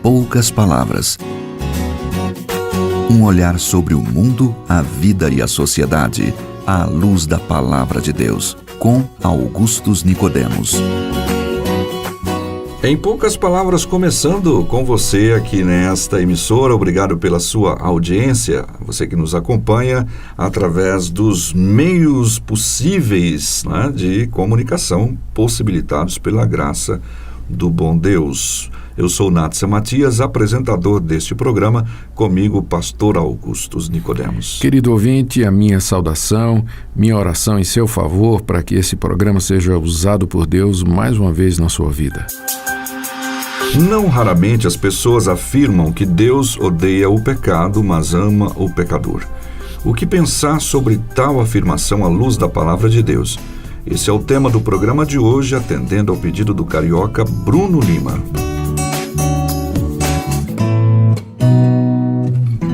poucas palavras. Um olhar sobre o mundo, a vida e a sociedade, à luz da Palavra de Deus, com Augustus Nicodemos. Em poucas palavras, começando com você aqui nesta emissora. Obrigado pela sua audiência, você que nos acompanha através dos meios possíveis, né, de comunicação possibilitados pela graça do bom Deus. Eu sou Nátia Matias, apresentador deste programa, comigo, pastor Augustus Nicodemos. Querido ouvinte, a minha saudação, minha oração em seu favor para que esse programa seja usado por Deus mais uma vez na sua vida. Não raramente as pessoas afirmam que Deus odeia o pecado, mas ama o pecador. O que pensar sobre tal afirmação à luz da palavra de Deus? Esse é o tema do programa de hoje, atendendo ao pedido do carioca Bruno Lima.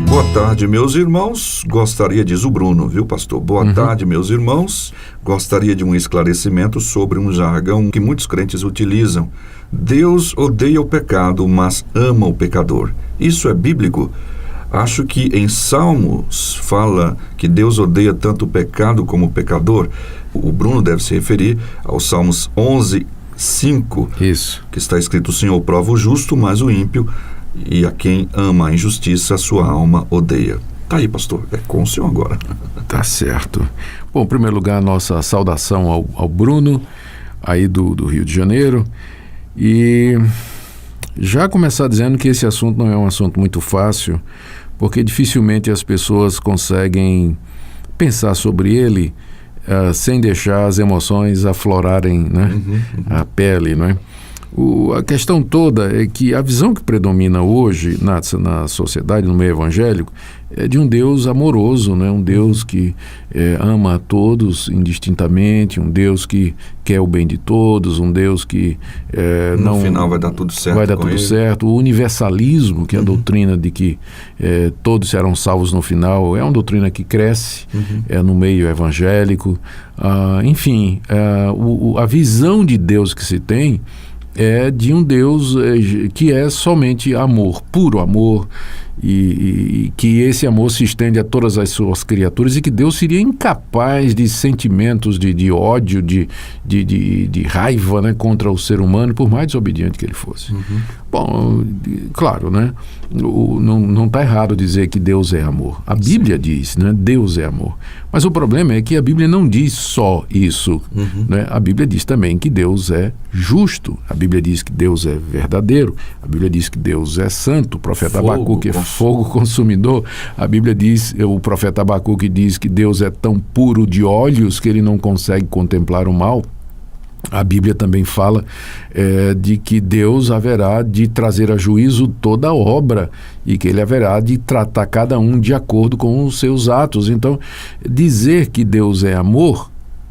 Boa tarde, meus irmãos. Gostaria, diz o Bruno, viu, pastor? Boa tarde, meus irmãos. Gostaria de um esclarecimento sobre um jargão que muitos crentes utilizam. Deus odeia o pecado, mas ama o pecador. Isso é bíblico? Acho que em Salmos fala que Deus odeia tanto o pecado como o pecador. O Bruno deve se referir aos Salmos 11:5. Isso. Que está escrito: o Senhor prova o justo, mas o ímpio, e a quem ama a injustiça, a sua alma odeia. Tá aí, pastor, é com o senhor agora. Tá certo. Bom, em primeiro lugar, nossa saudação ao Bruno, aí do Rio de Janeiro. E já começar dizendo que esse assunto não é um assunto muito fácil, porque dificilmente as pessoas conseguem pensar sobre ele sem deixar as emoções aflorarem, né? A pele, não é? A questão toda é que a visão que predomina hoje na sociedade, no meio evangélico, é de um Deus amoroso, né? Um Deus que ama a todos indistintamente, um Deus que quer o bem de todos, um Deus que no final vai dar tudo certo. Vai dar tudo certo. O universalismo, que é a doutrina de que todos serão salvos no final, é uma doutrina que cresce no meio evangélico. Enfim, a visão de Deus que se tem é de um Deus que é somente amor, puro amor, e que esse amor se estende a todas as suas criaturas, e que Deus seria incapaz de sentimentos de ódio, de raiva, né, contra o ser humano, por mais desobediente que ele fosse. Bom, claro, né, não está errado dizer que Deus é amor. A Bíblia diz, né, Deus é amor. Mas o problema é que a Bíblia não diz só isso. Né? A Bíblia diz também que Deus é justo. A Bíblia diz que Deus é verdadeiro. A Bíblia diz que Deus é santo. O profeta Abacuque é fogo consumidor. A Bíblia diz, o profeta Abacuque diz que Deus é tão puro de olhos que ele não consegue contemplar o mal. A Bíblia também fala de que Deus haverá de trazer a juízo toda a obra e que ele haverá de tratar cada um de acordo com os seus atos. Então, dizer que Deus é amor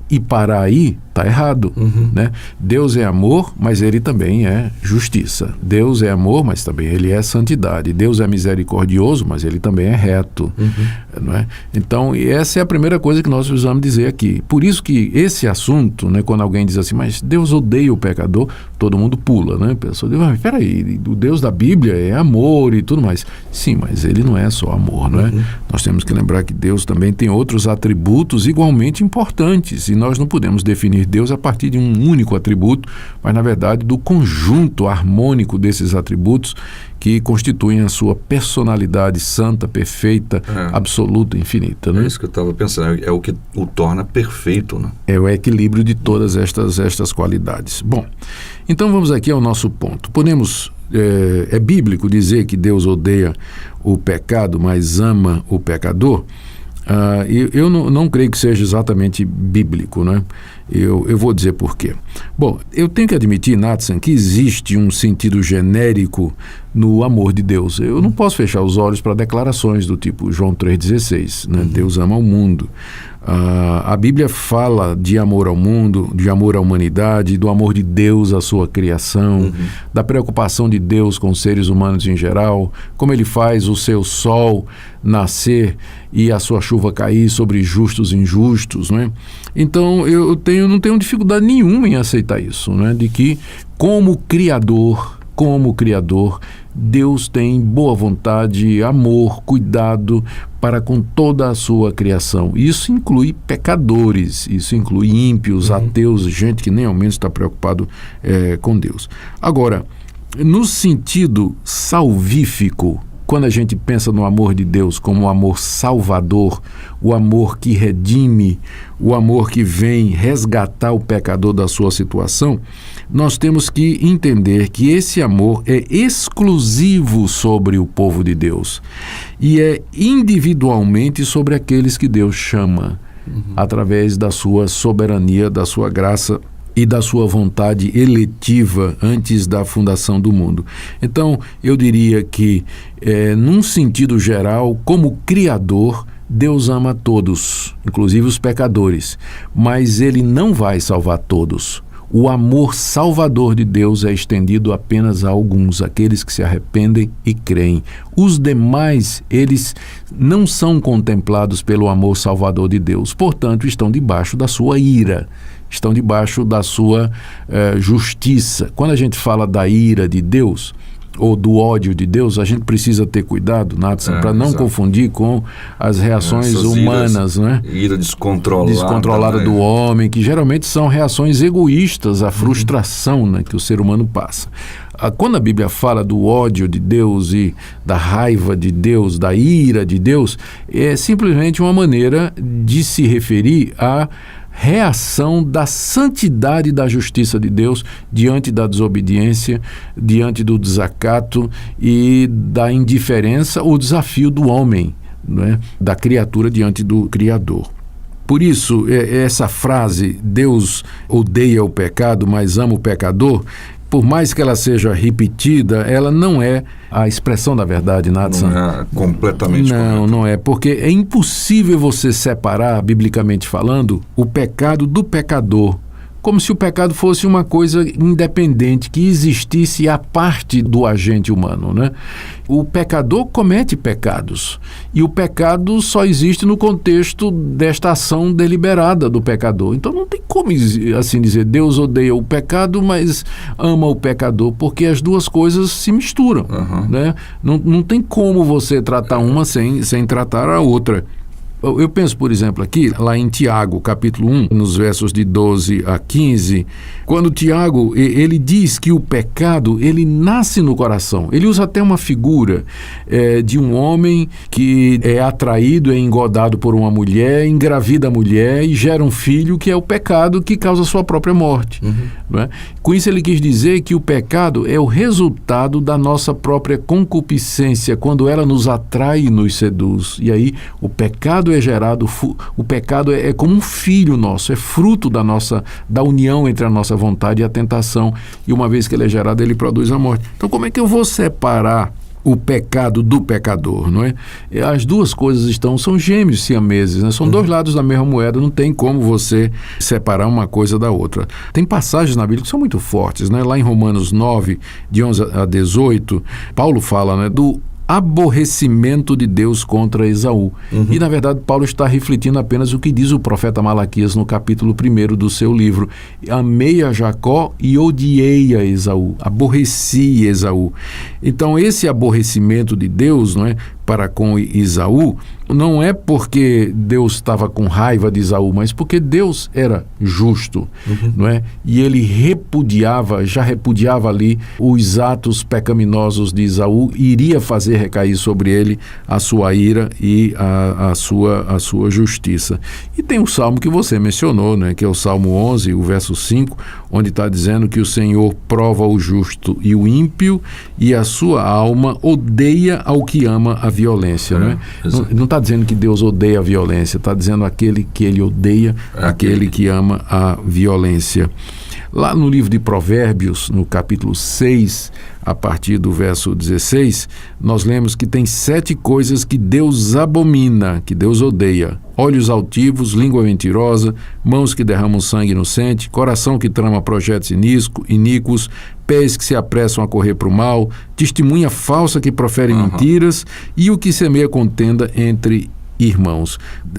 e parar aí está errado. Né? Deus é amor, mas ele também é justiça. Deus é amor, mas também ele é santidade. Deus é misericordioso, mas ele também é reto. Não é? Então, essa é a primeira coisa que nós precisamos dizer aqui. Por isso que esse assunto, né, quando alguém diz assim, mas Deus odeia o pecador, todo mundo pula, né? A pessoa diz, mas peraí, o Deus da Bíblia é amor e tudo mais. Sim, mas ele não é só amor, não é? Nós temos que lembrar que Deus também tem outros atributos igualmente importantes, e nós não podemos definir Deus a partir de um único atributo, mas na verdade do conjunto harmônico desses atributos que constituem a sua personalidade santa, perfeita, absoluta, infinita. Né? É isso que eu estava pensando, é o que o torna perfeito. Né? É o equilíbrio de todas estas qualidades. Bom, então vamos aqui ao nosso ponto. Podemos, é bíblico dizer que Deus odeia o pecado, mas ama o pecador? Eu não creio que seja exatamente bíblico, né? Eu vou dizer por quê. Bom, eu tenho que admitir, Nathan, que existe um sentido genérico no amor de Deus. Eu não posso fechar os olhos para declarações do tipo João 3,16, né? Deus ama o mundo. A Bíblia fala de amor ao mundo, de amor à humanidade, do amor de Deus à sua criação, da preocupação de Deus com os seres humanos em geral, como ele faz o seu sol nascer e a sua chuva cair sobre justos e injustos, não é? Então eu não tenho dificuldade nenhuma em aceitar isso, né? De que como Criador, Deus tem boa vontade, amor, cuidado para com toda a sua criação. Isso inclui pecadores, isso inclui ímpios, ateus, gente que nem ao menos está preocupado com Deus. Agora, no sentido salvífico, quando a gente pensa no amor de Deus como o amor salvador, o amor que redime, o amor que vem resgatar o pecador da sua situação, nós temos que entender que esse amor é exclusivo sobre o povo de Deus e é individualmente sobre aqueles que Deus chama, através da sua soberania, da sua graça e da sua vontade eletiva antes da fundação do mundo. Então, eu diria que, num sentido geral, como Criador, Deus ama todos, inclusive os pecadores, mas Ele não vai salvar todos. O amor salvador de Deus é estendido apenas a alguns, aqueles que se arrependem e creem. Os demais, eles não são contemplados pelo amor salvador de Deus, portanto, estão debaixo da sua ira, estão debaixo da sua justiça. Quando a gente fala da ira de Deus, ou do ódio de Deus, a gente precisa ter cuidado, Nathan, para não confundir com as reações humanas, né? Ira descontrolada do homem, que geralmente são reações egoístas à frustração, né, que o ser humano passa. Quando a Bíblia fala do ódio de Deus e da raiva de Deus, da ira de Deus, é simplesmente uma maneira de se referir à reação da santidade e da justiça de Deus diante da desobediência, diante do desacato e da indiferença, o desafio do homem, né, da criatura diante do Criador. Por isso, essa frase, Deus odeia o pecado, mas ama o pecador, por mais que ela seja repetida, ela não é a expressão da verdade, Nathan. Não é completamente correta. Não é, porque é impossível você separar, biblicamente falando, o pecado do pecador, como se o pecado fosse uma coisa independente, que existisse à parte do agente humano, né? O pecador comete pecados, e o pecado só existe no contexto desta ação deliberada do pecador. Então não tem como assim dizer, Deus odeia o pecado, mas ama o pecador, porque as duas coisas se misturam, né? Não tem como você tratar uma sem tratar a outra. Eu penso, por exemplo, aqui, lá em Tiago, capítulo 1, nos versos de 12 a 15, quando Tiago, ele diz que o pecado, ele nasce no coração. Ele usa até uma figura de um homem que é atraído, é engodado por uma mulher, engravida a mulher e gera um filho, que é o pecado que causa a sua própria morte. Não é? Com isso ele quis dizer que o pecado é o resultado da nossa própria concupiscência, quando ela nos atrai e nos seduz. E aí o pecado é gerado, o pecado é como um filho nosso, é fruto da união entre a nossa vontade e a tentação, e uma vez que ele é gerado, ele produz a morte. Então como é que eu vou separar o pecado do pecador, não é? As duas coisas são gêmeos siameses, né? São dois lados da mesma moeda, não tem como você separar uma coisa da outra. Tem passagens na Bíblia que são muito fortes, né? Lá em Romanos 9, de 11 a 18, Paulo fala, né, do aborrecimento de Deus contra Esaú. E, na verdade, Paulo está refletindo apenas o que diz o profeta Malaquias no capítulo 1 do seu livro. Amei a Jacó e odiei a Esaú. Aborreci Esaú. Então, esse aborrecimento de Deus, não é, para com Esaú, não é porque Deus estava com raiva de Esaú, mas porque Deus era justo, não é? E ele já repudiava ali os atos pecaminosos de Esaú, e iria fazer recair sobre ele a sua ira e a sua justiça. E tem o salmo que você mencionou, né, que é o Salmo 11, o verso 5, onde está dizendo que o Senhor prova o justo e o ímpio, e a sua alma odeia ao que ama a violência, né? Não está dizendo que Deus odeia a violência, está dizendo aquele que ele odeia, aquele que ama a violência. Lá no livro de Provérbios, no capítulo 6, a partir do verso 16, nós lemos que tem 7 coisas que Deus abomina, que Deus odeia: olhos altivos, língua mentirosa, mãos que derramam sangue inocente, coração que trama projetos iníquos, pés que se apressam a correr para o mal, testemunha falsa que profere mentiras, e o que semeia contenda entre irmãos.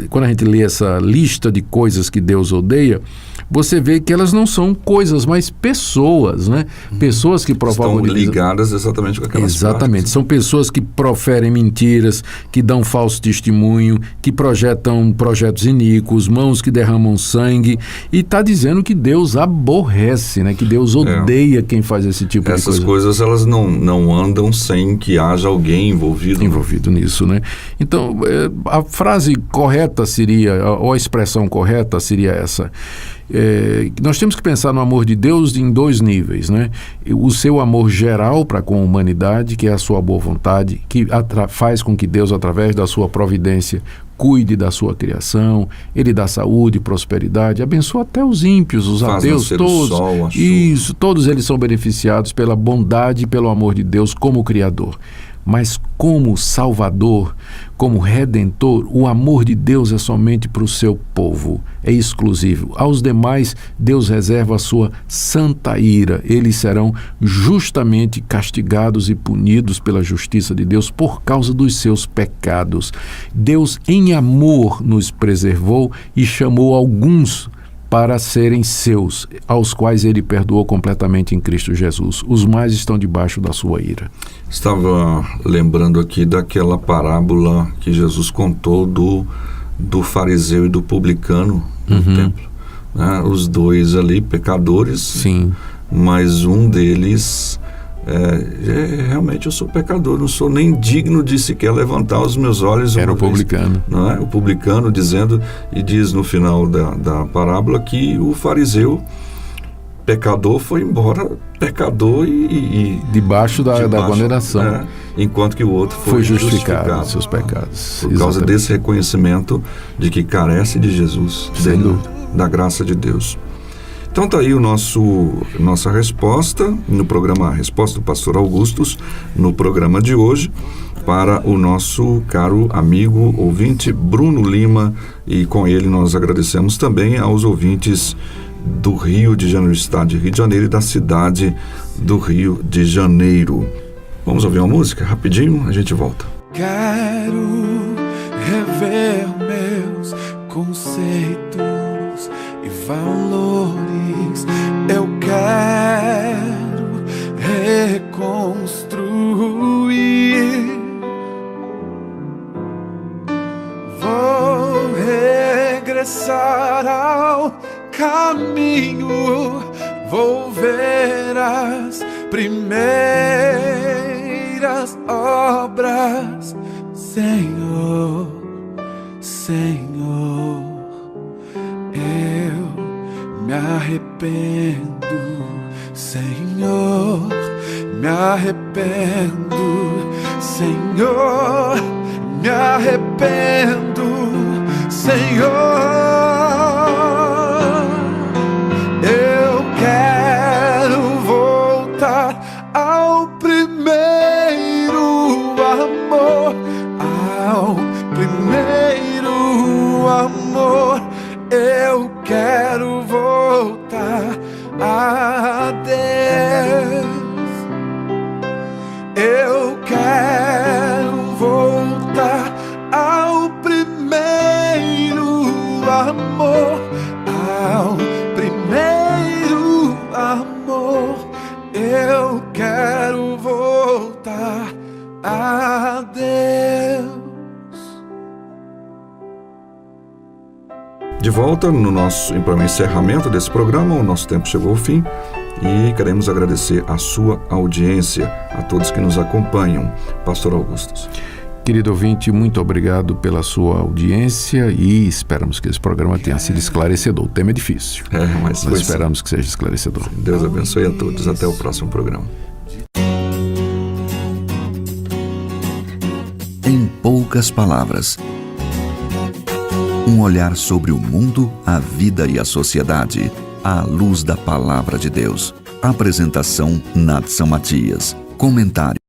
Quando a gente lê essa lista de coisas que Deus odeia, você vê que elas não são coisas, mas pessoas, né? Pessoas que provocam... Estão ligadas exatamente com aquelas Exatamente. práticas. São pessoas que proferem mentiras, que dão falso testemunho, que projetam projetos iníquos, mãos que derramam sangue, e está dizendo que Deus aborrece, né? Que Deus odeia quem faz esse tipo de coisa. Essas coisas, elas não andam sem que haja alguém envolvido nisso, né? Então, a frase correta seria, ou a expressão correta seria essa. Nós temos que pensar no amor de Deus em dois níveis, né? O seu amor geral para com a humanidade, que é a sua boa vontade, que faz com que Deus, através da sua providência, cuide da sua criação, Ele dá saúde, prosperidade, abençoa até os ímpios, os ateus, todos. Isso, todos eles são beneficiados pela bondade e pelo amor de Deus como Criador. Mas como Salvador, como Redentor, o amor de Deus é somente para o seu povo, é exclusivo. Aos demais, Deus reserva a sua santa ira. Eles serão justamente castigados e punidos pela justiça de Deus por causa dos seus pecados. Deus, em amor, nos preservou e chamou alguns para serem seus, aos quais Ele perdoou completamente em Cristo Jesus. Os mais estão debaixo da sua ira. Estava lembrando aqui daquela parábola que Jesus contou do fariseu e do publicano no templo. Né? Os dois ali, pecadores. Sim. Mas um deles... realmente eu sou pecador, não sou nem digno de sequer levantar os meus olhos. Era o publicano. Não é? O publicano dizendo, e diz no final da parábola que o fariseu pecador foi embora pecador e debaixo da condenação. Enquanto que o outro foi justificado dos seus pecados. Por causa desse reconhecimento de que carece de Jesus, da graça de Deus. Então está aí nossa resposta no programa Resposta do Pastor Augustus, no programa de hoje, para o nosso caro amigo ouvinte Bruno Lima, e com ele nós agradecemos também aos ouvintes do Rio de Janeiro, estado de Rio de Janeiro, e da cidade do Rio de Janeiro. Vamos ouvir uma música? Rapidinho, a gente volta. Quero rever meus conceitos e valores, eu quero reconstruir. Vou regressar ao caminho, vou ver as primeiras obras, Senhor, Senhor. Eu me arrependo, Senhor, me arrependo, Senhor, me arrependo, Senhor. Eu quero voltar ao primeiro amor, ao primeiro amor. Eu quero voltar a Deus. Eu quero voltar ao primeiro amor, ao primeiro amor. Eu quero voltar a Deus. De volta para o encerramento desse programa, o nosso tempo chegou ao fim e queremos agradecer a sua audiência, a todos que nos acompanham. Pastor Augustus. Querido ouvinte, muito obrigado pela sua audiência e esperamos que esse programa tenha sido esclarecedor. O tema é difícil, mas nós esperamos que seja esclarecedor. Deus abençoe a todos. Até o próximo programa. Em poucas palavras, um olhar sobre o mundo, a vida e a sociedade, à luz da Palavra de Deus. Apresentação, Nadson Matias. Comentário,